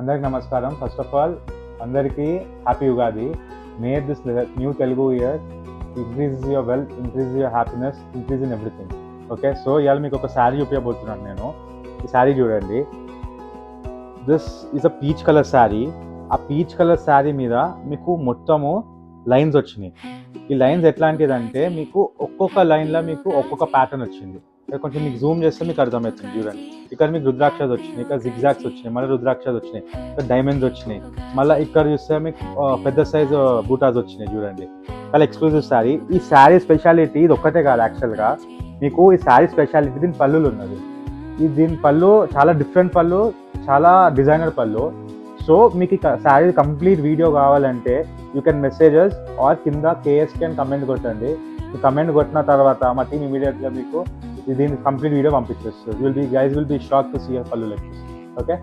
అందరికి నమస్కారం. First of all అందరికీ happy Ugadi. May this new Telugu year increase your wealth, increase your happiness, increase in everything. Okay, so ఇవాళ మీకు ఒక శారీ చూపించబోతున్నాను నేను. ఈ శారీ చూడండి. This is a peach colour sari. ఆ పీచ్ కలర్ శారీ మీద మీకు మొత్తము లైన్స్ వచ్చినాయి. ఈ లైన్స్ ఎట్లాంటిదంటే మీకు ఒక్కొక్క లైన్లో మీకు ఒక్కొక్క ప్యాటర్న్ వచ్చింది. కొంచెం మీకు జూమ్ చేస్తే మీకు అర్థమవుతుంది. చూడండి, ఇక్కడ మీకు రుద్రాక్షస్ వచ్చినాయి, ఇక్కడ జిగ్జాగ్స్ వచ్చినాయి, మళ్ళీ రుద్రాక్షస్ వచ్చినాయి, ఇక్కడ డైమండ్స్ వచ్చినాయి, మళ్ళీ ఇక్కడ చూస్తే మీకు పెద్ద సైజు బూటాస్ వచ్చినాయి. చూడండి, చాలా ఎక్స్క్లూజివ్ శారీ. ఈ శారీ స్పెషాలిటీ ఇది ఒక్కటే కాదు. యాక్చువల్గా మీకు ఈ శారీ స్పెషాలిటీ దీని పళ్ళులు ఉన్నది. దీని పళ్ళు చాలా డిఫరెంట్ పళ్ళు, చాలా డిజైనర్ పళ్ళు. సో మీకు ఈ శారీ కంప్లీట్ వీడియో కావాలంటే యూ కెన్ మెసేజెస్ ఆర్ కింద KSK అని కమెంట్ కొట్టండి. ఈ కమెంట్ కొట్టిన తర్వాత మా టీమ్ ఇమీడియట్గా మీకు దీని కంప్లీట్ వీడియో పంపించేస్తుంది. Guys will be shock to see పళ్ళు లైక్ దిస్. ఓకే.